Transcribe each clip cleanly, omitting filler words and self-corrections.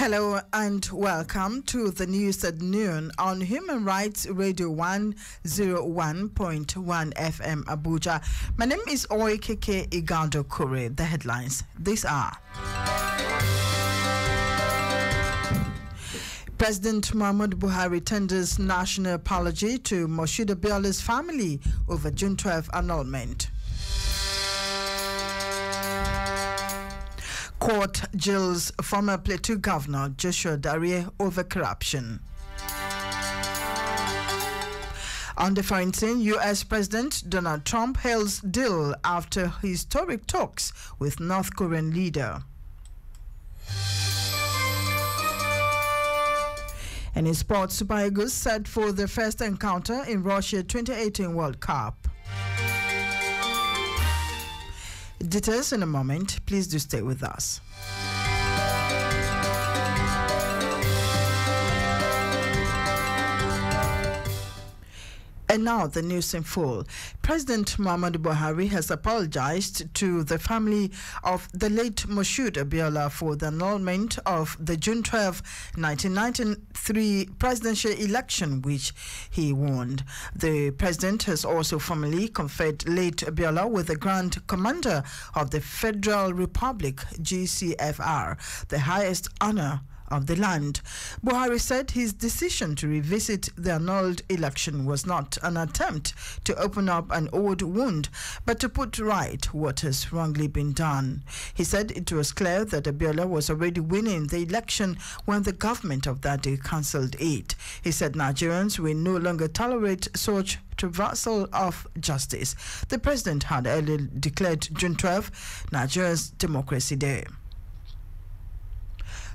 Hello and welcome to the news at noon on Human Rights Radio 101.1 FM Abuja. My name is Oikeke Igando Kure. The headlines. These are: President Muhammadu Buhari tenders national apology to Moshood Abiola's family over June 12 annulment. Court jails former Plateau Governor Joshua Dariye over corruption. On the foreign scene, U.S. President Donald Trump hails deal after historic talks with North Korean leader. And in sports, Super Eagles set for their first encounter in Russia 2018 World Cup. Details in a moment. Please do stay with us. And now the news in full. President Muhammadu Buhari has apologized to the family of the late Moshood Abiola for the annulment of the June 12, 1993 presidential election, which he won. The president has also formally conferred late Abiola with the Grand Commander of the Federal Republic, GCFR, the highest honor of the land. Buhari said his decision to revisit the annulled election was not an attempt to open up an old wound, but to put right what has wrongly been done. He said it was clear that Abiola was already winning the election when the government of that day cancelled it. He said Nigerians will no longer tolerate such traversal of justice. The president had earlier declared June 12 Nigeria's Democracy Day.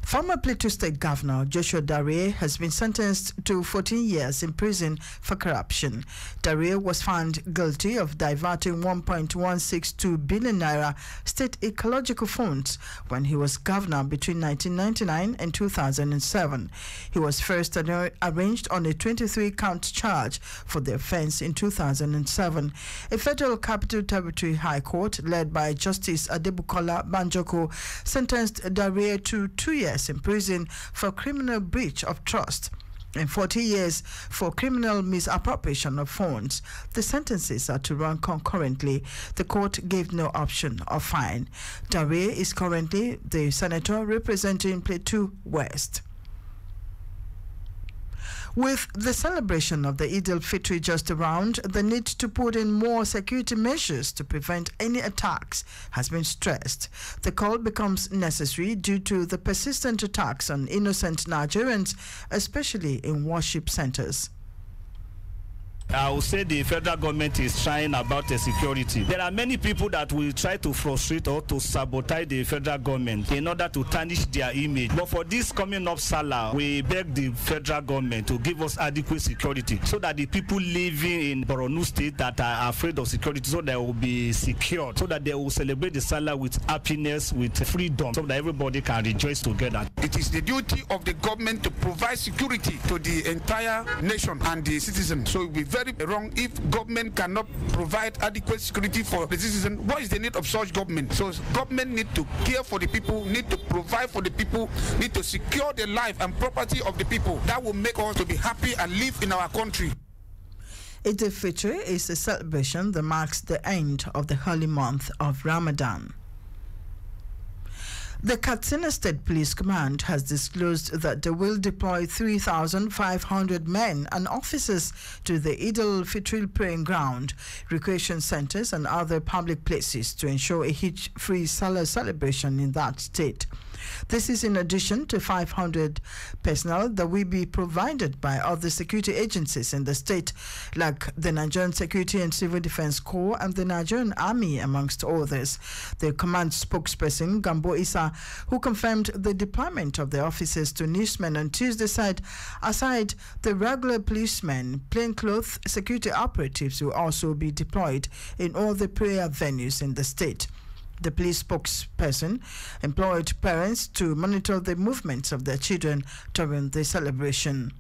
Former Plateau State Governor Joshua Dariye has been sentenced to 14 years in prison for corruption. Dariye was found guilty of diverting 1.162 billion naira state ecological funds when he was governor between 1999 and 2007. He was first arraigned on a 23-count charge for the offense in 2007. A Federal Capital Territory High Court, led by Justice Adebukola Banjoko, sentenced Dariye to 2 years in prison for criminal breach of trust and 40 years for criminal misappropriation of funds. The sentences are to run concurrently. The court gave no option of fine. Dariye is currently the senator representing Plateau West. With the celebration of the Eid al-Fitr just around, the need to put in more security measures to prevent any attacks has been stressed. The call becomes necessary due to the persistent attacks on innocent Nigerians, especially in worship centers. I would say the federal government is trying about the security. There are many people that will try to frustrate or to sabotage the federal government in order to tarnish their image. But for this coming up Salah, we beg the federal government to give us adequate security so that the people living in Borno State that are afraid of security, so they will be secured, so that they will celebrate the Salah with happiness, with freedom, so that everybody can rejoice together. It is the duty of the government to provide security to the entire nation and the citizens. So it will be very wrong if government cannot provide adequate security for the citizen. What is the need of such government? So government need to care for the people, need to provide for the people, need to secure the life and property of the people. That will make us to be happy and live in our country. Eid al-Fitr is a celebration that marks the end of the holy month of Ramadan. The Katsina State Police Command has disclosed that they will deploy 3,500 men and officers to the Eid al-Fitr praying ground, recreation centers and other public places to ensure a hitch-free Salah celebration in that state. This is in addition to 500 personnel that will be provided by other security agencies in the state, like the Nigerian Security and Civil Defense Corps and the Nigerian Army, amongst others. The command spokesperson, Gambo Issa, who confirmed the deployment of the officers to newsmen on Tuesday, said aside the regular policemen, plainclothes security operatives will also be deployed in all the prayer venues in the state. The police spokesperson employed parents to monitor the movements of their children during the celebration.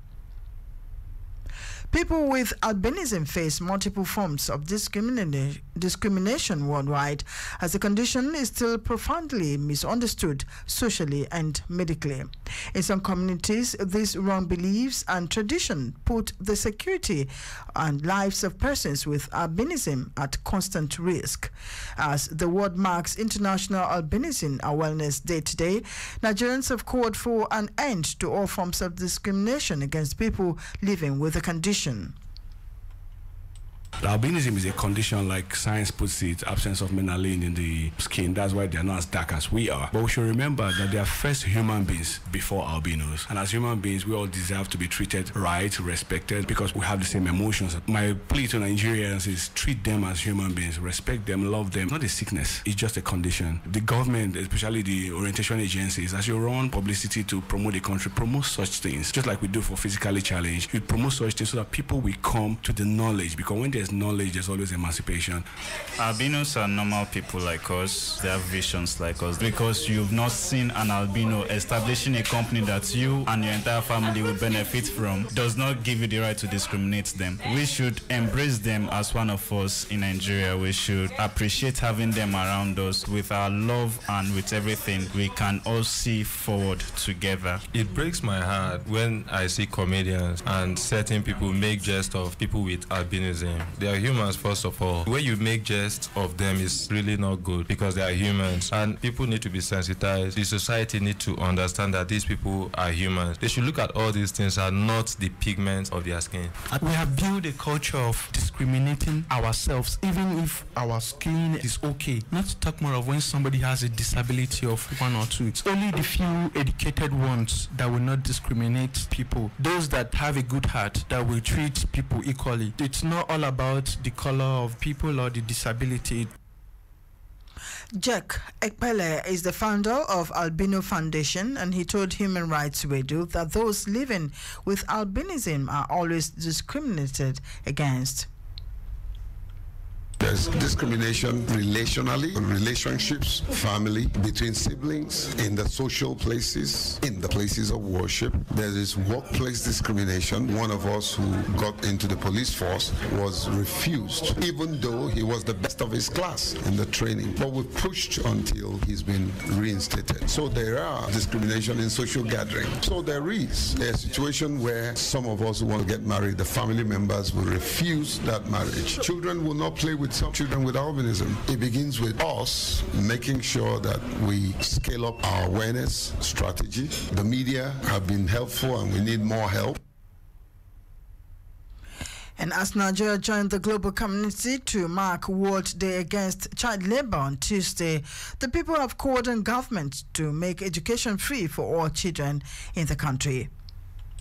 People with albinism face multiple forms of discrimination worldwide, as the condition is still profoundly misunderstood socially and medically. In some communities, these wrong beliefs and tradition put the security and lives of persons with albinism at constant risk. As the world marks International Albinism Awareness Day today, Nigerians have called for an end to all forms of discrimination against people living with the condition. Albinism is a condition, like science puts it, absence of melanin in the skin. That's why they're not as dark as we are. But we should remember that they are first human beings before albinos. And as human beings, we all deserve to be treated right, respected, because we have the same emotions. My plea to Nigerians is treat them as human beings, respect them, love them. Not a sickness, it's just a condition. The government, especially the orientation agencies, as you run publicity to promote the country, promote such things. Just like we do for physically challenged, you promote such things so that people will come to the knowledge, because when there's knowledge, there's always emancipation. Albinos are normal people like us. They have visions like us. Because you've not seen an albino establishing a company that you and your entire family will benefit from does not give you the right to discriminate them. We should embrace them as one of us in Nigeria. We should appreciate having them around us. With our love and with everything, we can all see forward together. It breaks my heart when I see comedians and certain people make jest of people with albinism. They are humans, first of all. When you make jest of them is really not good, because they are humans and people need to be sensitized. The society need to understand that these people are humans. They should look at all these things and not the pigments of their skin. We have built a culture of discriminating ourselves, even if our skin is okay. Not to talk more of when somebody has a disability of 1 or 2. It's only the few educated ones that will not discriminate people. Those that have a good heart that will treat people equally. It's not all about the color of people or the disability. Jack Ekpele is the founder of Albino Foundation, and he told Human Rights Radio that those living with albinism are always discriminated against. There's discrimination relationally, relationships, family, between siblings, in the social places, in the places of worship. There is workplace discrimination. One of us who got into the police force was refused, even though he was the best of his class in the training. But we pushed until he's been reinstated. So there are discrimination in social gathering. So there is a situation where some of us who want to get married, the family members will refuse that marriage. Children will not play with some children with albinism. It begins with us making sure that we scale up our awareness strategy. The media have been helpful and we need more help. And as Nigeria joined the global community to mark World Day Against Child Labor on Tuesday, the people have called on government to make education free for all children in the country.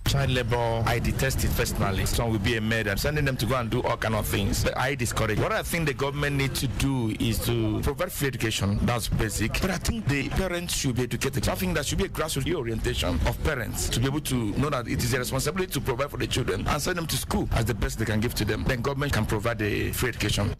Child labor, I detest it personally. Some will be a murder, sending them to go and do all kind of things. I discourage. What I think the government needs to do is to provide free education. That's basic. But I think the parents should be educated. I think there should be a grassroots orientation of parents to be able to know that it is a responsibility to provide for the children and send them to school as the best they can give to them. Then government can provide a free education.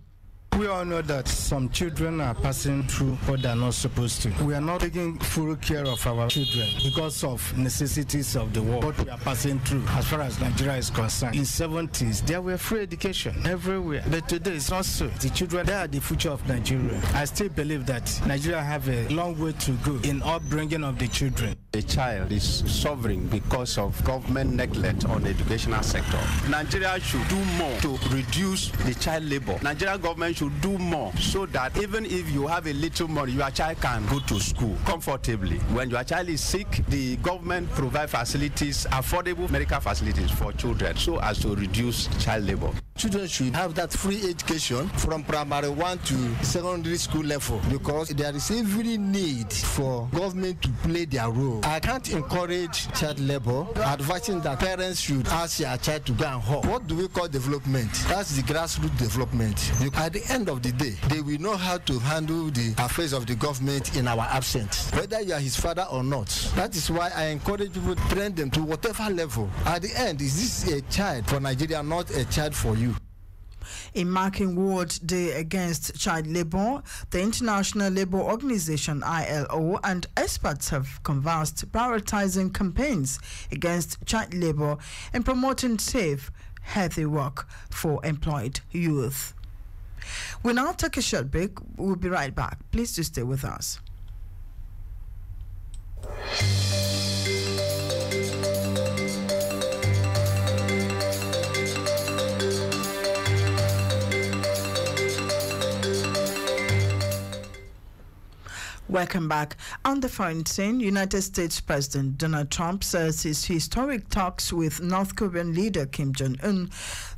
We all know that some children are passing through what they're not supposed to. We are not taking full care of our children because of necessities of the world. What we are passing through as far as Nigeria is concerned. In 70s, there were free education everywhere. But today it's not so. The children, they are the future of Nigeria. I still believe that Nigeria have a long way to go in upbringing of the children. The child is suffering because of government neglect on the educational sector. Nigeria should do more to reduce the child labor. Nigeria government should do more so that even if you have a little money, your child can go to school comfortably. When your child is sick, the government provide facilities, affordable medical facilities for children so as to reduce child labor. Children should have that free education from primary 1 to secondary school level because there is every need for government to play their role. I can't encourage child labor, advising that parents should ask their child to go and home. What do we call development? That's the grassroots development. At the end of the day, they will know how to handle the affairs of the government in our absence, whether you are his father or not. That is why I encourage people to train them to whatever level. At the end, is this a child for Nigeria, not a child for you? In marking World Day Against Child Labor, the International Labour Organization ILO and experts have conversed prioritizing campaigns against child labor and promoting safe, healthy work for employed youth. We'll now take a short break. We'll be right back. Please do stay with us. Welcome back. On the foreign scene, United States President Donald Trump says his historic talks with North Korean leader Kim Jong-un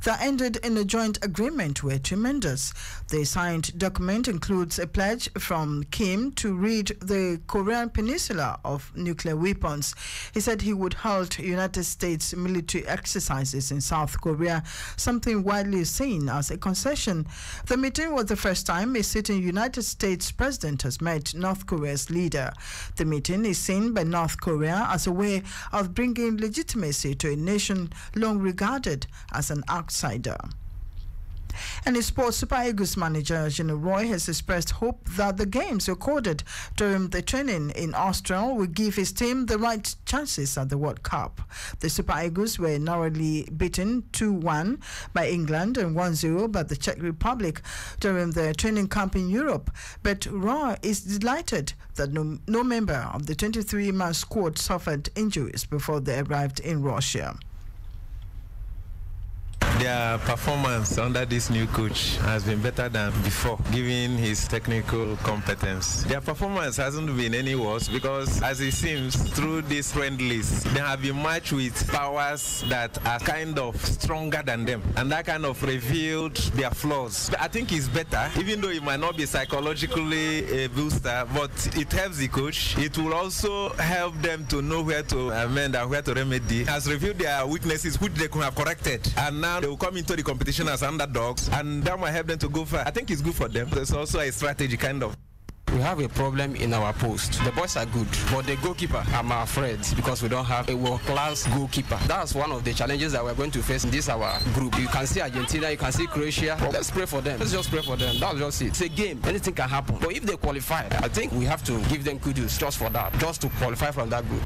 that ended in a joint agreement were tremendous. The signed document includes a pledge from Kim to rid the Korean peninsula of nuclear weapons. He said he would halt United States military exercises in South Korea, something widely seen as a concession. The meeting was the first time a sitting United States president has met North Korea's leader. The meeting is seen by North Korea as a way of bringing legitimacy to a nation long regarded as an outsider. And in sports, Super Eagles manager Gino Roy has expressed hope that the games recorded during the training in Austria will give his team the right chances at the World Cup. The Super Eagles were narrowly beaten 2-1 by England and 1-0 by the Czech Republic during their training camp in Europe. But Roy is delighted that no member of the 23-man squad suffered injuries before they arrived in Russia. Their performance under this new coach has been better than before, given his technical competence. Their performance hasn't been any worse because, as it seems, through these friendlies, they have been matched with powers that are kind of stronger than them, and that kind of revealed their flaws. I think it's better, even though it might not be psychologically a booster, but it helps the coach. It will also help them to know where to amend and where to remedy. It has revealed their weaknesses, which they could have corrected, and now they will come into the competition as underdogs, and that might help them to go far. I think it's good for them. There's also a strategy, kind of. We have a problem in our post. The boys are good, but the goalkeeper, I'm afraid, because we don't have a world-class goalkeeper. That's one of the challenges that we're going to face in this our group. You can see Argentina, you can see Croatia. Well, let's pray for them. Let's just pray for them. That's just it. It's a game. Anything can happen. But if they qualify, I think we have to give them kudos just for that, just to qualify from that group.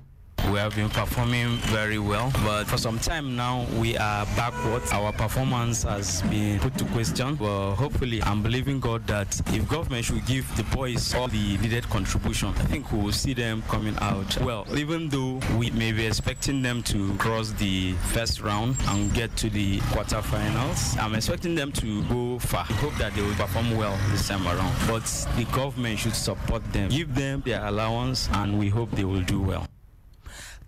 We have been performing very well, but for some time now we are backwards. Our performance has been put to question, but hopefully I'm believing God that if government should give the boys all the needed contribution, I think we will see them coming out well. Even though we may be expecting them to cross the first round and get to the quarterfinals, I'm expecting them to go far. I hope that they will perform well this time around, but the government should support them, give them their allowance, and we hope they will do well.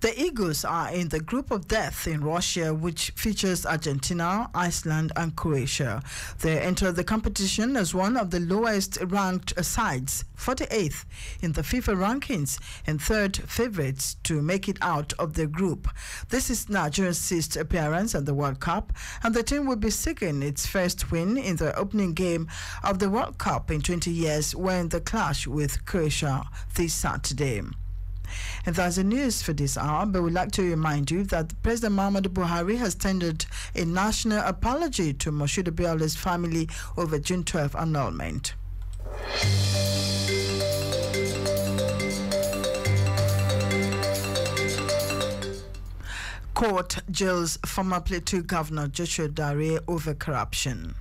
The Eagles are in the group of death in Russia, which features Argentina, Iceland and Croatia. They enter the competition as one of the lowest ranked sides, 48th in the FIFA rankings and third favorites to make it out of the group. This is Nigeria's sixth appearance at the World Cup, and the team will be seeking its first win in the opening game of the World Cup in 20 years when they clash with Croatia this Saturday. And that's the news for this hour, but we'd like to remind you that President Muhammadu Buhari has tendered a national apology to Moshood Abiola's family over June 12 annulment. Court jails former Plateau Governor Joshua Dare over corruption.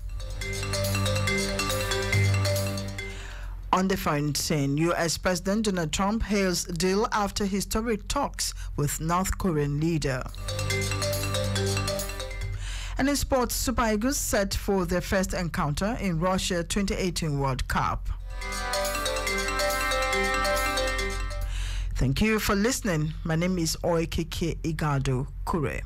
On the foreign scene, U.S. President Donald Trump hails deal after historic talks with North Korean leader. And in sports, Super Eagles set for their first encounter in Russia 2018 World Cup. Thank you for listening. My name is Oikeke Igado Kure.